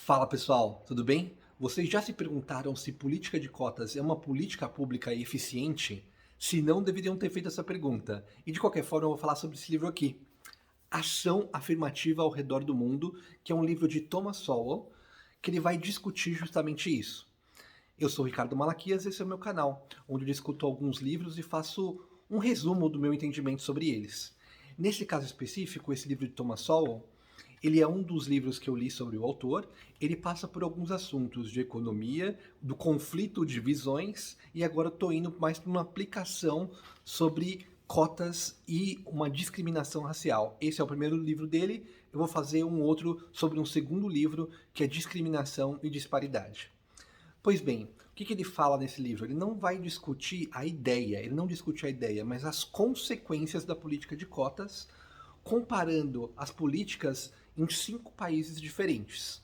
Fala pessoal, tudo bem? Vocês já se perguntaram se política de cotas é uma política pública eficiente? Se não, deveriam ter feito essa pergunta. E de qualquer forma, eu vou falar sobre esse livro aqui. Ação Afirmativa ao Redor do Mundo, que é um livro de Thomas Sowell, que ele vai discutir justamente isso. Eu sou o Ricardo Malaquias, esse é o meu canal, onde eu discuto alguns livros e faço um resumo do meu entendimento sobre eles. Nesse caso específico, esse livro de Thomas Sowell, ele é um dos livros que eu li sobre o autor. Ele passa por alguns assuntos de economia, do conflito de visões, e agora eu estou indo mais para uma aplicação sobre cotas e uma discriminação racial. Esse é o primeiro livro dele. Eu vou fazer um outro sobre um segundo livro, que é Discriminação e Disparidade. Pois bem, o que ele fala nesse livro? Ele não vai discutir a ideia, ele não discute a ideia, mas as consequências da política de cotas, comparando as políticas em 5 países diferentes.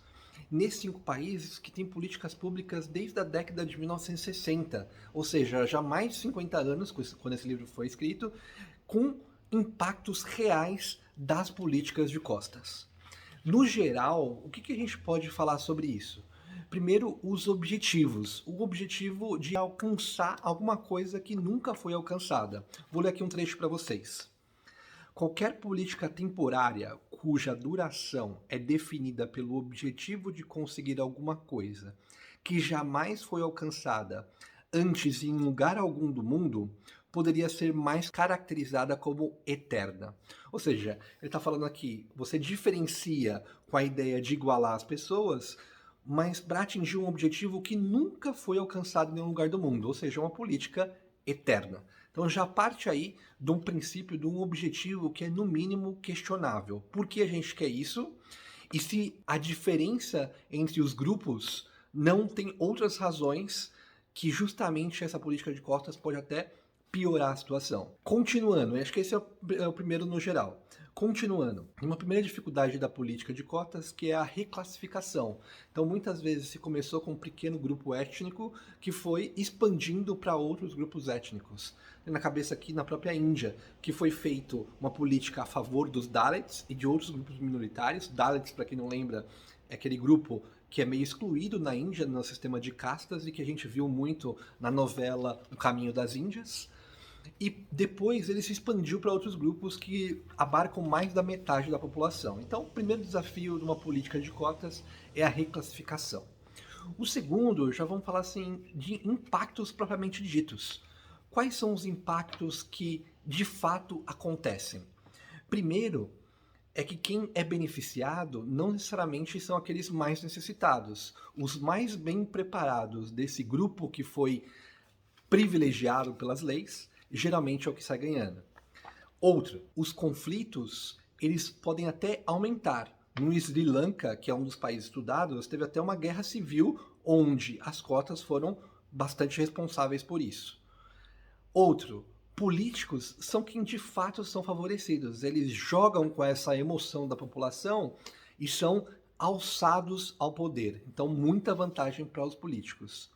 Nesses 5 países que têm políticas públicas desde a década de 1960, ou seja, já mais de 50 anos, quando esse livro foi escrito, com impactos reais das políticas de cotas. No geral, o que a gente pode falar sobre isso? Primeiro, os objetivos. O objetivo de alcançar alguma coisa que nunca foi alcançada. Vou ler aqui um trecho para vocês. Qualquer política temporária cuja duração é definida pelo objetivo de conseguir alguma coisa que jamais foi alcançada antes em lugar algum do mundo poderia ser mais caracterizada como eterna. Ou seja, ele está falando aqui, você diferencia com a ideia de igualar as pessoas, mas para atingir um objetivo que nunca foi alcançado em nenhum lugar do mundo, ou seja, uma política eterna. Então já parte aí de um princípio, de um objetivo que é no mínimo questionável. Por que a gente quer isso? E se a diferença entre os grupos não tem outras razões que justamente essa política de cotas pode até piorar a situação. Continuando, acho que esse é o primeiro no geral. Continuando, uma primeira dificuldade da política de cotas que é a reclassificação. Então, muitas vezes se começou com um pequeno grupo étnico que foi expandindo para outros grupos étnicos. Tem na cabeça aqui na própria Índia, que foi feito uma política a favor dos Dalits e de outros grupos minoritários. Dalits, para quem não lembra, é aquele grupo que é meio excluído na Índia, no sistema de castas, e que a gente viu muito na novela O Caminho das Índias. E depois ele se expandiu para outros grupos que abarcam mais da metade da população. Então, o primeiro desafio de uma política de cotas é a reclassificação. O segundo, já vamos falar assim, de impactos propriamente ditos. Quais são os impactos que de fato acontecem? Primeiro, é que quem é beneficiado não necessariamente são aqueles mais necessitados. Os mais bem preparados desse grupo que foi privilegiado pelas leis, geralmente é o que sai ganhando. Outro, os conflitos, eles podem até aumentar. No Sri Lanka, que é um dos países estudados, teve até uma guerra civil onde as cotas foram bastante responsáveis por isso. Outro, políticos são quem de fato são favorecidos. Eles jogam com essa emoção da população e são alçados ao poder. Então, muita vantagem para os políticos.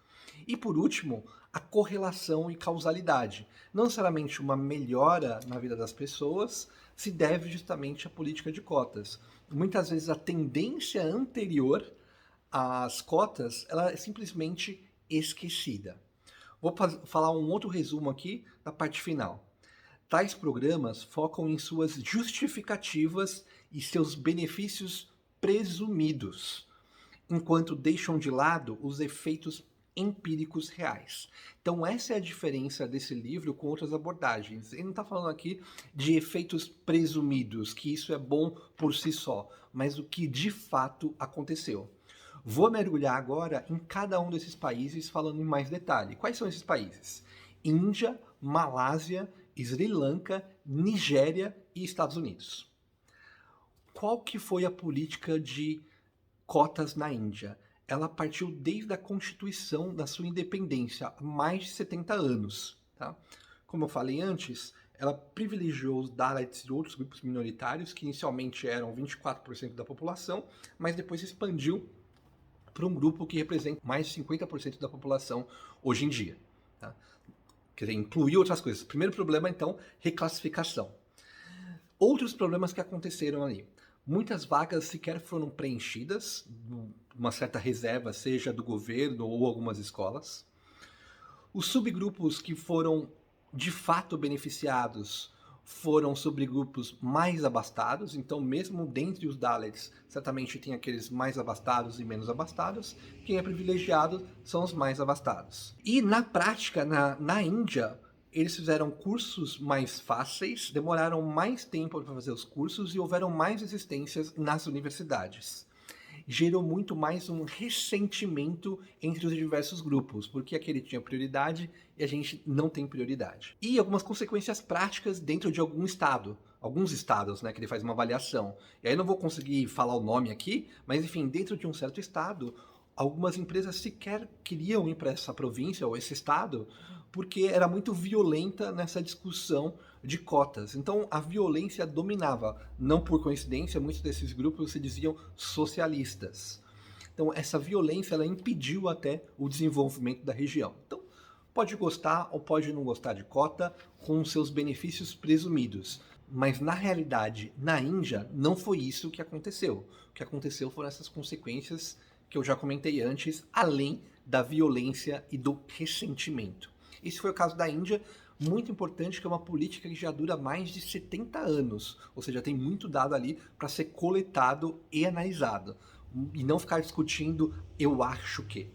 E por último, a correlação e causalidade. Não necessariamente uma melhora na vida das pessoas se deve justamente à política de cotas. Muitas vezes a tendência anterior às cotas ela é simplesmente esquecida. Vou falar um outro resumo aqui da parte final. Tais programas focam em suas justificativas e seus benefícios presumidos, enquanto deixam de lado os efeitos empíricos reais. Então essa é a diferença desse livro com outras abordagens. Ele não está falando aqui de efeitos presumidos, que isso é bom por si só, mas o que de fato aconteceu. Vou mergulhar agora em cada um desses países falando em mais detalhe. Quais são esses países? Índia, Malásia, Sri Lanka, Nigéria e Estados Unidos. Qual que foi a política de cotas na Índia? Ela partiu desde a constituição da sua independência, há mais de 70 anos. Tá? Como eu falei antes, ela privilegiou os Dalits e outros grupos minoritários, que inicialmente eram 24% da população, mas depois se expandiu para um grupo que representa mais de 50% da população hoje em dia. Tá? Quer dizer, incluir outras coisas. Primeiro problema, então, reclassificação. Outros problemas que aconteceram ali. Muitas vagas sequer foram preenchidas, uma certa reserva, seja do governo ou algumas escolas. Os subgrupos que foram de fato beneficiados foram subgrupos mais abastados, então mesmo dentre os Dalits, certamente tem aqueles mais abastados e menos abastados, quem é privilegiado são os mais abastados. E na prática, na Índia, eles fizeram cursos mais fáceis, demoraram mais tempo para fazer os cursos e houveram mais existências nas universidades. Gerou muito mais um ressentimento entre os diversos grupos, porque aquele tinha prioridade e a gente não tem prioridade. E algumas consequências práticas dentro de alguns estados, né, que ele faz uma avaliação. E aí eu não vou conseguir falar o nome aqui, mas enfim, dentro de um certo estado, algumas empresas sequer queriam ir para essa província ou esse estado, porque era muito violenta nessa discussão de cotas. Então a violência dominava. Não por coincidência, muitos desses grupos se diziam socialistas. Então essa violência ela impediu até o desenvolvimento da região. Então pode gostar ou pode não gostar de cota com seus benefícios presumidos. Mas na realidade, na Índia, não foi isso que aconteceu. O que aconteceu foram essas consequências que eu já comentei antes, além da violência e do ressentimento. Esse foi o caso da Índia, muito importante, que é uma política que já dura mais de 70 anos, ou seja, tem muito dado ali para ser coletado e analisado, e não ficar discutindo eu acho que.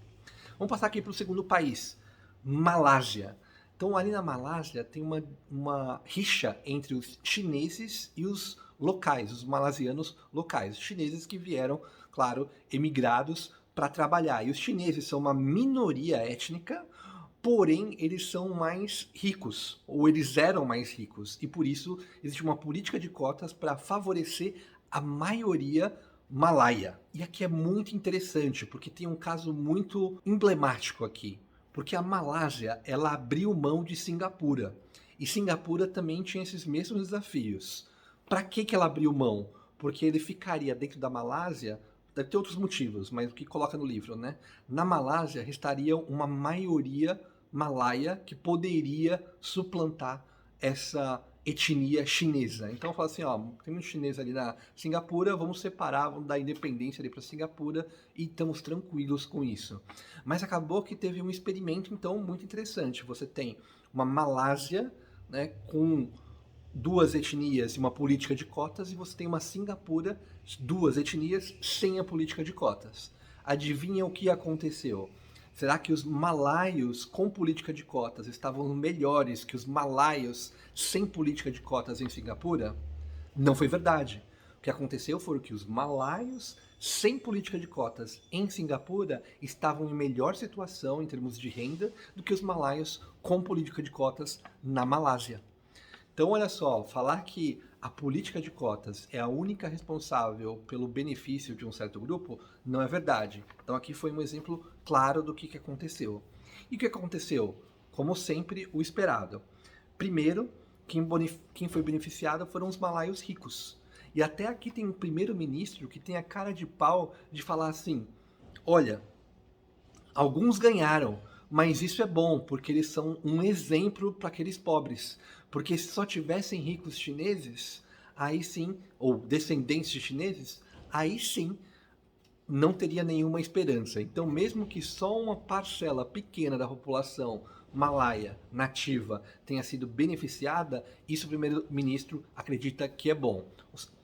Vamos passar aqui para o segundo país, Malásia. Então ali na Malásia tem uma rixa entre os chineses e os locais, os malasianos locais, os chineses que vieram, claro, emigrados para trabalhar. E os chineses são uma minoria étnica, porém eles são mais ricos, ou eles eram mais ricos, e por isso existe uma política de cotas para favorecer a maioria malaia. E aqui é muito interessante, porque tem um caso muito emblemático aqui, porque a Malásia, ela abriu mão de Singapura, e Singapura também tinha esses mesmos desafios. Para que ela abriu mão? Porque ele ficaria dentro da Malásia. Deve ter outros motivos, mas o que coloca no livro, né? Na Malásia restaria uma maioria malaia que poderia suplantar essa etnia chinesa. Então fala assim, ó, tem um chinês ali na Singapura, vamos separar, vamos dar independência ali para Singapura e estamos tranquilos com isso. Mas acabou que teve um experimento então muito interessante. Você tem uma Malásia, né, com duas etnias e uma política de cotas, e você tem uma Singapura, duas etnias sem a política de cotas. Adivinha o que aconteceu? Será que os malaios com política de cotas estavam melhores que os malaios sem política de cotas em Singapura? Não foi verdade. O que aconteceu foi que os malaios sem política de cotas em Singapura estavam em melhor situação em termos de renda do que os malaios com política de cotas na Malásia. Então, olha só, falar que a política de cotas é a única responsável pelo benefício de um certo grupo não é verdade. Então, aqui foi um exemplo claro do que aconteceu. E o que aconteceu? Como sempre, o esperado. Primeiro, quem foi beneficiado foram os malaios ricos. E até aqui tem um primeiro-ministro que tem a cara de pau de falar assim: olha, alguns ganharam, mas isso é bom, porque eles são um exemplo para aqueles pobres. Porque se só tivessem ricos chineses, aí sim, ou descendentes de chineses, aí sim não teria nenhuma esperança. Então, mesmo que só uma parcela pequena da população malaia nativa tenha sido beneficiada, isso o primeiro-ministro acredita que é bom.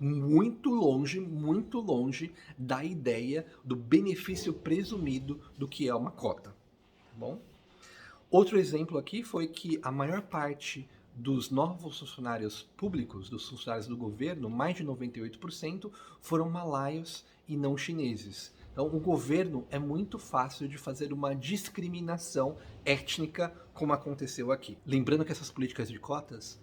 Muito longe da ideia do benefício presumido do que é uma cota. Tá bom? Outro exemplo aqui foi que a maior parte dos novos funcionários públicos, dos funcionários do governo, mais de 98%, foram malaios e não chineses. Então, o governo é muito fácil de fazer uma discriminação étnica, como aconteceu aqui. Lembrando que essas políticas de cotas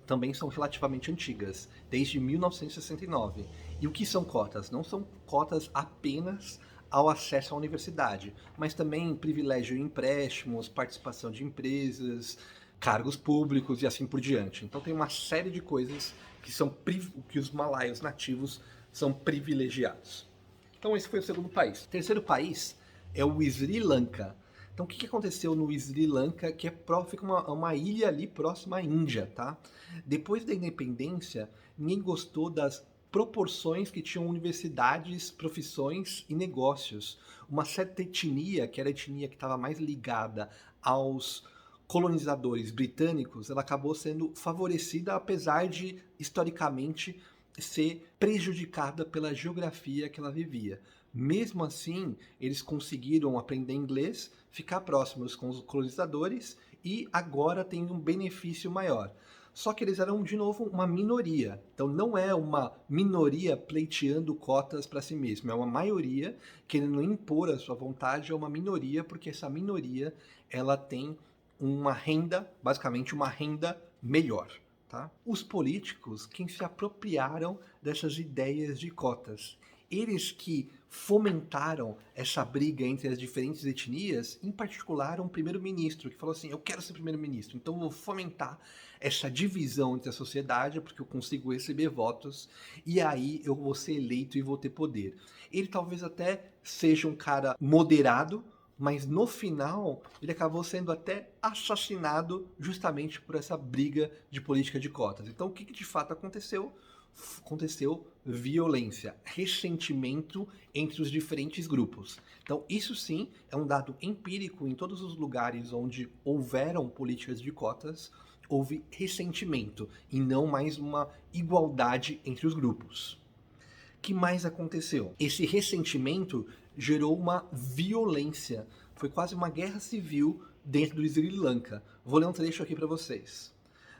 também são relativamente antigas, desde 1969. E o que são cotas? Não são cotas apenas ao acesso à universidade, mas também privilégio em empréstimos, participação de empresas, cargos públicos e assim por diante. Então tem uma série de coisas que os malaios nativos são privilegiados. Então esse foi o segundo país. O terceiro país é o Sri Lanka. Então o que aconteceu no Sri Lanka, que fica uma ilha ali próxima à Índia, tá? Depois da independência, ninguém gostou das proporções que tinham universidades, profissões e negócios. Uma certa etnia, que era a etnia que estava mais ligada aos colonizadores britânicos, ela acabou sendo favorecida, apesar de, historicamente, ser prejudicada pela geografia que ela vivia. Mesmo assim, eles conseguiram aprender inglês, ficar próximos com os colonizadores e agora têm um benefício maior. Só que eles eram, de novo, uma minoria. Então não é uma minoria pleiteando cotas para si mesmo, é uma maioria querendo impor a sua vontade a uma minoria, porque essa minoria ela tem uma renda, basicamente uma renda melhor. Tá? Os políticos, quem se apropriaram dessas ideias de cotas, eles que fomentaram essa briga entre as diferentes etnias, em particular um primeiro-ministro que falou assim, eu quero ser primeiro-ministro, então eu vou fomentar essa divisão entre a sociedade porque eu consigo receber votos e aí eu vou ser eleito e vou ter poder. Ele talvez até seja um cara moderado, mas no final ele acabou sendo até assassinado justamente por essa briga de política de cotas. Então o que de fato aconteceu? Aconteceu violência, ressentimento entre os diferentes grupos. Então isso sim é um dado empírico. Em todos os lugares onde houveram políticas de cotas, houve ressentimento e não mais uma igualdade entre os grupos. O que mais aconteceu? Esse ressentimento gerou uma violência. Foi quase uma guerra civil dentro do Sri Lanka. Vou ler um trecho aqui para vocês.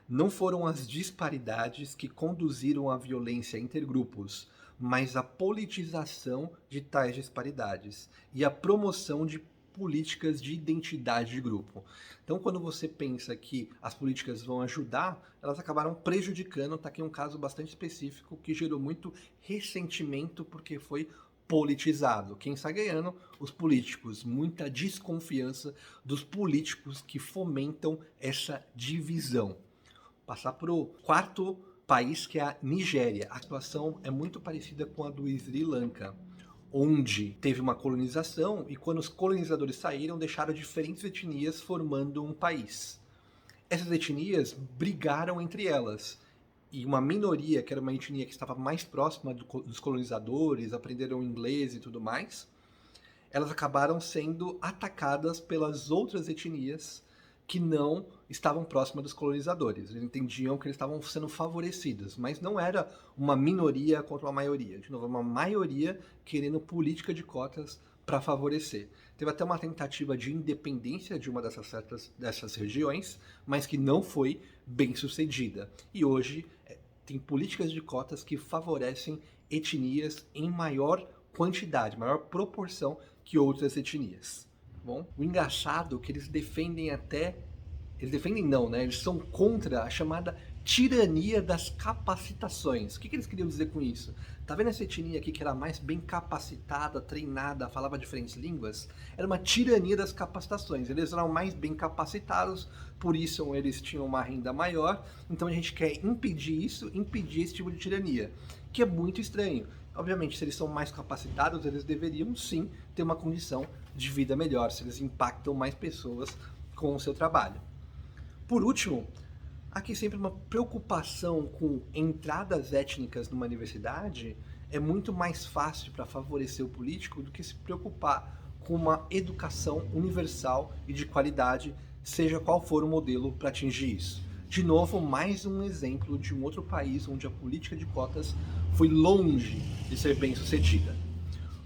Não foram as disparidades que conduziram à violência intergrupos, mas a politização de tais disparidades e a promoção de políticas de identidade de grupo. Então, quando você pensa que as políticas vão ajudar, elas acabaram prejudicando. Está aqui um caso bastante específico que gerou muito ressentimento porque foi politizado. Quem está ganhando? Os políticos. Muita desconfiança dos políticos que fomentam essa divisão. Passar para o quarto país, que é a Nigéria. A situação é muito parecida com a do Sri Lanka, onde teve uma colonização e quando os colonizadores saíram, deixaram diferentes etnias formando um país. Essas etnias brigaram entre elas. E uma minoria, que era uma etnia que estava mais próxima dos colonizadores, aprenderam inglês e tudo mais, elas acabaram sendo atacadas pelas outras etnias que não estavam próximas dos colonizadores. Eles entendiam que eles estavam sendo favorecidos, mas não era uma minoria contra uma maioria. De novo, uma maioria querendo política de cotas para favorecer. Teve até uma tentativa de independência de uma dessas regiões, mas que não foi bem sucedida. E hoje tem políticas de cotas que favorecem etnias em maior quantidade, maior proporção que outras etnias. Bom, o engraçado é que eles defendem até... Eles defendem não, né? Eles são contra a chamada tirania das capacitações. O que eles queriam dizer com isso? Tá vendo essa etnia aqui que era mais bem capacitada, treinada, falava diferentes línguas? Era uma tirania das capacitações. Eles eram mais bem capacitados, por isso eles tinham uma renda maior. Então a gente quer impedir isso, impedir esse tipo de tirania, que é muito estranho. Obviamente, se eles são mais capacitados, eles deveriam sim ter uma condição de vida melhor, se eles impactam mais pessoas com o seu trabalho. Por último, aqui sempre uma preocupação com entradas étnicas numa universidade é muito mais fácil para favorecer o político do que se preocupar com uma educação universal e de qualidade, seja qual for o modelo para atingir isso. De novo, mais um exemplo de um outro país onde a política de cotas foi longe de ser bem sucedida.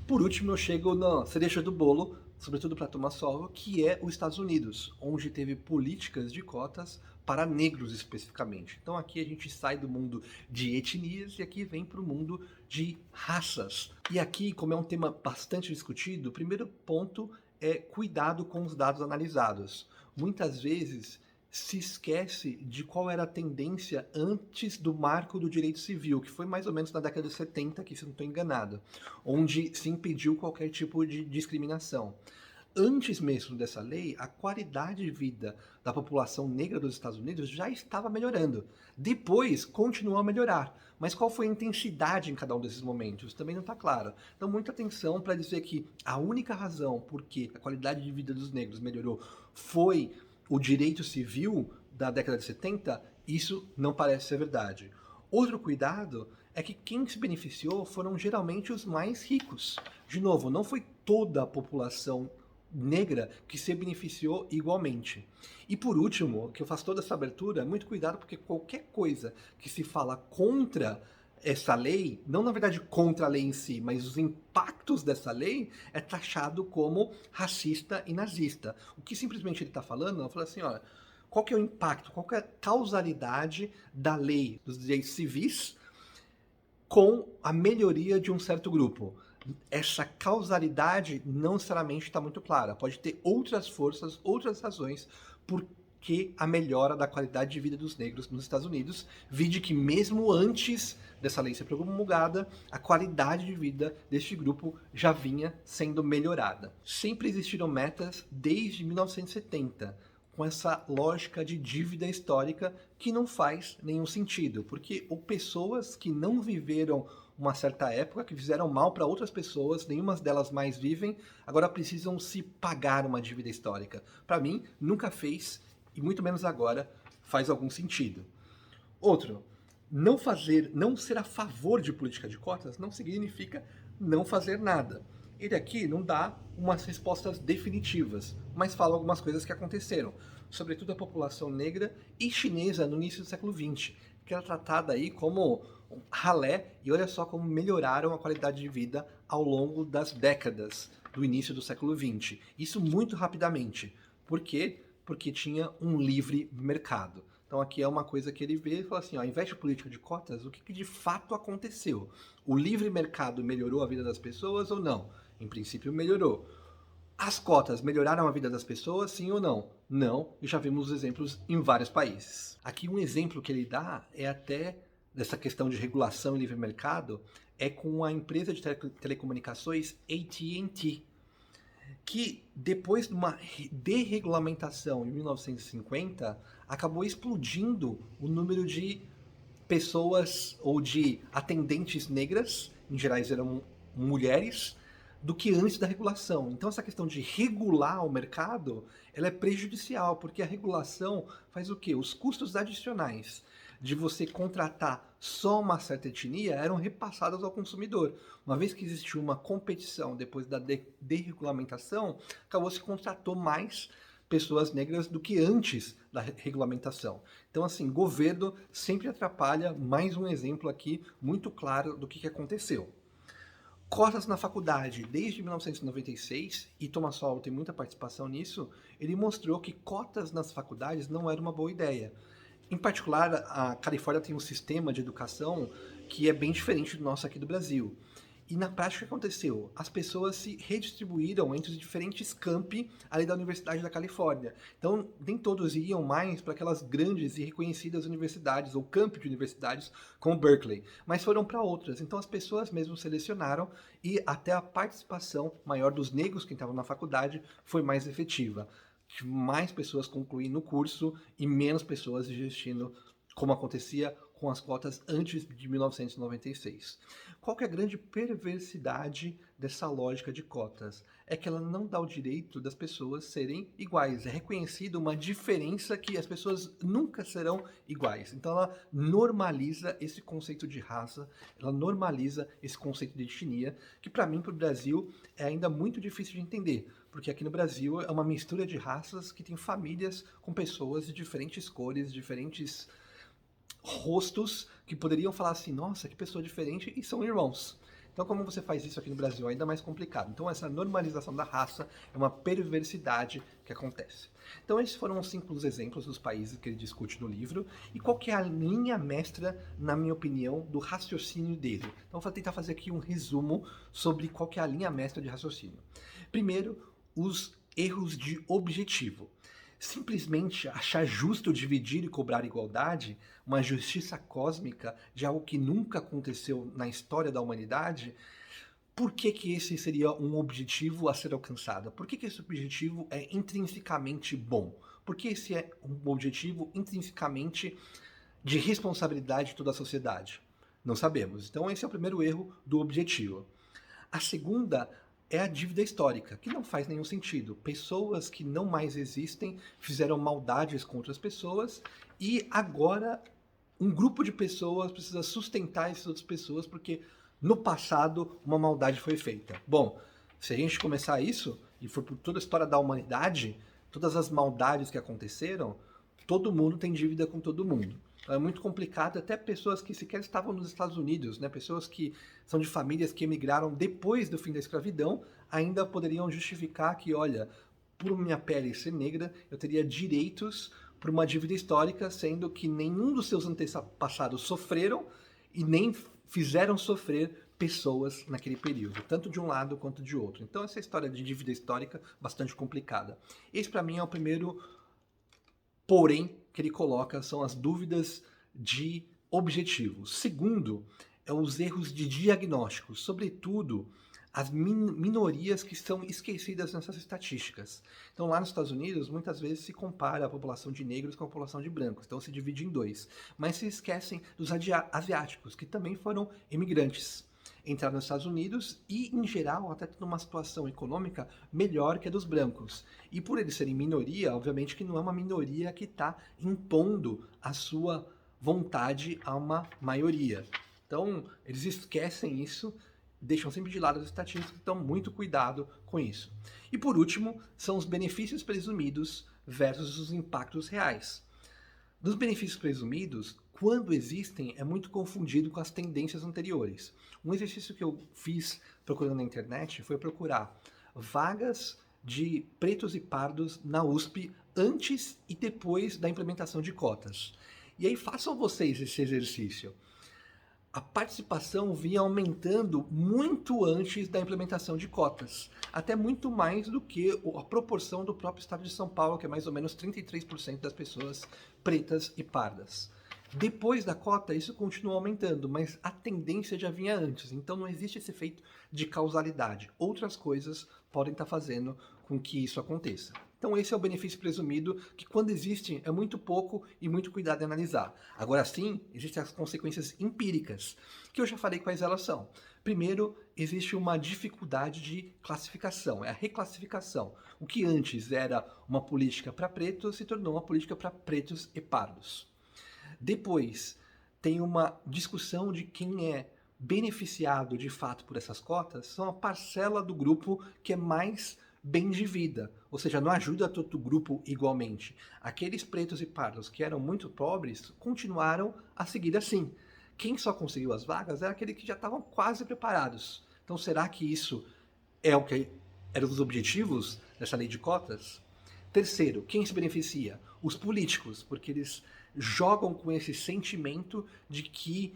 Por último, eu chego na cereja do bolo, sobretudo para Thomas Sowell, que é os Estados Unidos, onde teve políticas de cotas para negros especificamente. Então aqui a gente sai do mundo de etnias e aqui vem para o mundo de raças. E aqui, como é um tema bastante discutido, o primeiro ponto é cuidado com os dados analisados. Muitas vezes se esquece de qual era a tendência antes do marco do direito civil, que foi mais ou menos na década de 70, que se não estou enganado, onde se impediu qualquer tipo de discriminação. Antes mesmo dessa lei, a qualidade de vida da população negra dos Estados Unidos já estava melhorando. Depois, continuou a melhorar. Mas qual foi a intensidade em cada um desses momentos? Também não está claro. Então, muita atenção para dizer que a única razão por que a qualidade de vida dos negros melhorou foi o direito civil da década de 70, isso não parece ser verdade. Outro cuidado é que quem se beneficiou foram geralmente os mais ricos. De novo, não foi toda a população negra que se beneficiou igualmente. E por último, que eu faço toda essa abertura, muito cuidado, porque qualquer coisa que se fala contra essa lei, não na verdade contra a lei em si, mas os impactos dessa lei, é taxado como racista e nazista. O que simplesmente ele está falando, ele fala assim, olha, qual que é o impacto, qual que é a causalidade da lei dos direitos civis com a melhoria de um certo grupo. Essa causalidade não necessariamente está muito clara. Pode ter outras forças, outras razões por que a melhora da qualidade de vida dos negros nos Estados Unidos, vide que mesmo antes dessa lei ser promulgada, a qualidade de vida deste grupo já vinha sendo melhorada. Sempre existiram metas desde 1970, com essa lógica de dívida histórica que não faz nenhum sentido, porque pessoas que não viveram uma certa época, que fizeram mal para outras pessoas, nenhuma delas mais vivem, agora precisam se pagar uma dívida histórica. Para mim, nunca fez, e muito menos agora, faz algum sentido. Outro, não ser a favor de política de cotas não significa não fazer nada. Ele aqui não dá umas respostas definitivas, mas fala algumas coisas que aconteceram, sobretudo a população negra e chinesa no início do século XX, que era tratada aí como um ralé, e olha só como melhoraram a qualidade de vida ao longo das décadas do início do século XX. Isso muito rapidamente. Por quê? Porque tinha um livre mercado. Então aqui é uma coisa que ele vê e fala assim, ó, ao invés de política de cotas, o que de fato aconteceu? O livre mercado melhorou a vida das pessoas ou não? Em princípio melhorou. As cotas melhoraram a vida das pessoas, sim ou não? Não, e já vimos exemplos em vários países. Aqui um exemplo que ele dá é até dessa questão de regulação e livre mercado, é com a empresa de telecomunicações AT&T, que depois de uma desregulamentação em 1950, acabou explodindo o número de pessoas ou de atendentes negras, em geral eram mulheres, do que antes da regulação. Então essa questão de regular o mercado, ela é prejudicial, porque a regulação faz o quê? Os custos adicionais de você contratar só uma certa etnia eram repassados ao consumidor. Uma vez que existiu uma competição depois da desregulamentação, acabou se contratou mais pessoas negras do que antes da regulamentação. Então, assim, governo sempre atrapalha. Mais um exemplo aqui muito claro do que aconteceu. Cotas na faculdade, desde 1996, e Thomas Sowell tem muita participação nisso, ele mostrou que cotas nas faculdades não era uma boa ideia. Em particular, a Califórnia tem um sistema de educação que é bem diferente do nosso aqui do Brasil. E na prática o que aconteceu? As pessoas se redistribuíram entre os diferentes campi ali da Universidade da Califórnia. Então, nem todos iam mais para aquelas grandes e reconhecidas universidades, ou campi de universidades, como Berkeley, mas foram para outras. Então, as pessoas mesmo selecionaram e até a participação maior dos negros que estavam na faculdade foi mais efetiva. Mais pessoas concluindo o curso e menos pessoas desistindo, como acontecia com as cotas antes de 1996. Qual que é a grande perversidade dessa lógica de cotas? É que ela não dá o direito das pessoas serem iguais. É reconhecida uma diferença que as pessoas nunca serão iguais. Então ela normaliza esse conceito de raça, ela normaliza esse conceito de etnia, que para mim, para o Brasil, é ainda muito difícil de entender. Porque aqui no Brasil é uma mistura de raças que tem famílias com pessoas de diferentes cores, diferentes rostos, que poderiam falar assim, nossa, que pessoa diferente, e são irmãos. Então, como você faz isso aqui no Brasil? É ainda mais complicado. Então, essa normalização da raça é uma perversidade que acontece. Então, esses foram os simples exemplos dos países que ele discute no livro. E qual que é a linha mestra, na minha opinião, do raciocínio dele? Então, vou tentar fazer aqui um resumo sobre qual que é a linha mestra de raciocínio. Primeiro, os erros de objetivo. Simplesmente achar justo dividir e cobrar igualdade, uma justiça cósmica de algo que nunca aconteceu na história da humanidade, por que que esse seria um objetivo a ser alcançado? Por que que esse objetivo é intrinsecamente bom? Por que esse é um objetivo intrinsecamente de responsabilidade de toda a sociedade? Não sabemos. Então esse é o primeiro erro do objetivo. A segunda é a dívida histórica, que não faz nenhum sentido. Pessoas que não mais existem fizeram maldades com outras pessoas e agora um grupo de pessoas precisa sustentar essas outras pessoas porque no passado uma maldade foi feita. Bom, se a gente começar isso, e for por toda a história da humanidade, todas as maldades que aconteceram, todo mundo tem dívida com todo mundo. Então é muito complicado, até pessoas que sequer estavam nos Estados Unidos, né? Pessoas que são de famílias que emigraram depois do fim da escravidão, ainda poderiam justificar que, olha, por minha pele ser negra, eu teria direitos por uma dívida histórica, sendo que nenhum dos seus antepassados sofreram e nem fizeram sofrer pessoas naquele período, tanto de um lado quanto de outro. Então essa história de dívida histórica bastante complicada. Esse para mim é o primeiro porém que ele coloca, são as dúvidas de objetivo. Segundo, é os erros de diagnóstico, sobretudo as minorias que são esquecidas nessas estatísticas. Então, lá nos Estados Unidos, muitas vezes se compara a população de negros com a população de brancos, então se divide em dois. Mas se esquecem dos asiáticos, que também foram imigrantes. Entraram nos Estados Unidos e, em geral, até tendo uma situação econômica melhor que a dos brancos. E por eles serem minoria, obviamente que não é uma minoria que está impondo a sua vontade a uma maioria. Então, eles esquecem isso, deixam sempre de lado as estatísticas, então muito cuidado com isso. E por último, são os benefícios presumidos versus os impactos reais. Dos benefícios presumidos, quando existem, é muito confundido com as tendências anteriores. Um exercício que eu fiz procurando na internet foi procurar vagas de pretos e pardos na USP antes e depois da implementação de cotas. E aí façam vocês esse exercício. A participação vinha aumentando muito antes da implementação de cotas, até muito mais do que a proporção do próprio estado de São Paulo, que é mais ou menos 33% das pessoas pretas e pardas. Depois da cota, isso continua aumentando, mas a tendência já vinha antes, então não existe esse efeito de causalidade. Outras coisas podem estar fazendo com que isso aconteça. Então esse é o benefício presumido, que quando existe é muito pouco e muito cuidado em analisar. Agora sim, existem as consequências empíricas, que eu já falei quais elas são. Primeiro, existe uma dificuldade de classificação, é a reclassificação. O que antes era uma política para pretos se tornou uma política para pretos e pardos. Depois, tem uma discussão de quem é beneficiado de fato por essas cotas, são a parcela do grupo que é mais bem de vida, ou seja, não ajuda todo o grupo igualmente. Aqueles pretos e pardos que eram muito pobres continuaram a seguir assim. Quem só conseguiu as vagas era aquele que já estavam quase preparados. Então será que isso é o que eram os objetivos dessa lei de cotas? Terceiro, quem se beneficia? Os políticos, porque eles jogam com esse sentimento de que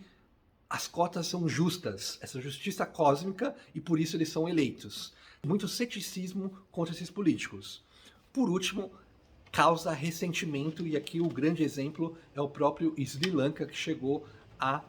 as cotas são justas, essa justiça cósmica, e por isso eles são eleitos. Muito ceticismo contra esses políticos. Por último, causa ressentimento, e aqui o grande exemplo é o próprio Sri Lanka, que chegou a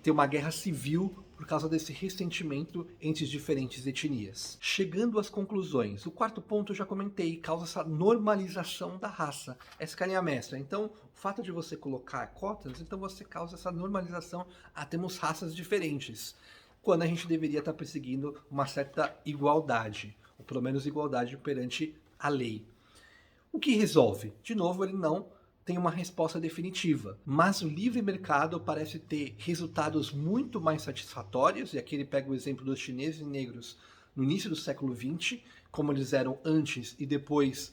ter uma guerra civil por causa desse ressentimento entre as diferentes etnias. Chegando às conclusões, o quarto ponto eu já comentei, causa essa normalização da raça. Essa que é a linha mestra. Então, o fato de você colocar cotas, então você causa essa normalização, temos raças diferentes, quando a gente deveria estar perseguindo uma certa igualdade, ou pelo menos igualdade perante a lei. O que resolve? De novo, ele não tem uma resposta definitiva, mas o livre mercado parece ter resultados muito mais satisfatórios, e aqui ele pega o exemplo dos chineses e negros no início do século XX, como eles eram antes e depois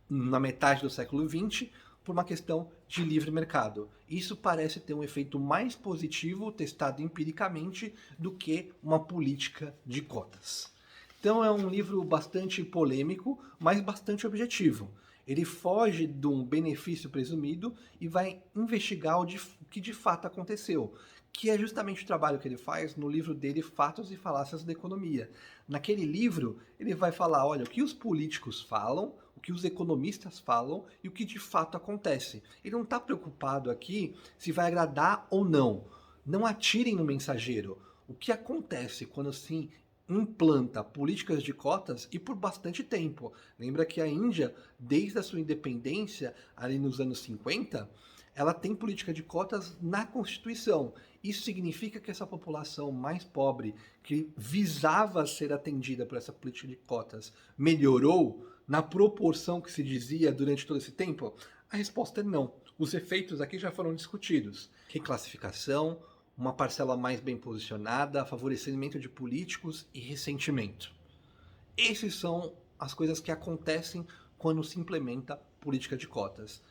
na metade do século XX, por uma questão de livre mercado. Isso parece ter um efeito mais positivo, testado empiricamente, do que uma política de cotas. Então é um livro bastante polêmico, mas bastante objetivo. Ele foge de um benefício presumido e vai investigar o que de fato aconteceu, que é justamente o trabalho que ele faz no livro dele, Fatos e Falácias da Economia. Naquele livro, ele vai falar, olha, o que os políticos falam, o que os economistas falam e o que de fato acontece. Ele não está preocupado aqui se vai agradar ou não. Não atirem no mensageiro. O que acontece quando assim implanta políticas de cotas e por bastante tempo. Lembra que a Índia, desde a sua independência, ali nos anos 50, ela tem política de cotas na Constituição. Isso significa que essa população mais pobre, que visava ser atendida por essa política de cotas, melhorou na proporção que se dizia durante todo esse tempo? A resposta é não. Os efeitos aqui já foram discutidos. Reclassificação, uma parcela mais bem posicionada, favorecimento de políticos e ressentimento. Essas são as coisas que acontecem quando se implementa política de cotas.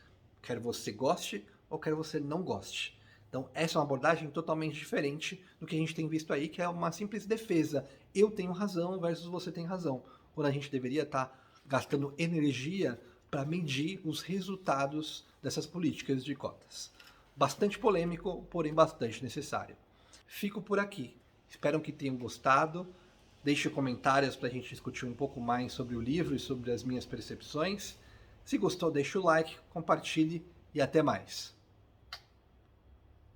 Quer você goste ou quer você não goste. Então, essa é uma abordagem totalmente diferente do que a gente tem visto aí, que é uma simples defesa. Eu tenho razão versus você tem razão. Quando a gente deveria estar gastando energia para medir os resultados dessas políticas de cotas. Bastante polêmico, porém bastante necessário. Fico por aqui. Espero que tenham gostado. Deixe comentários para a gente discutir um pouco mais sobre o livro e sobre as minhas percepções. Se gostou, deixe o like, compartilhe e até mais.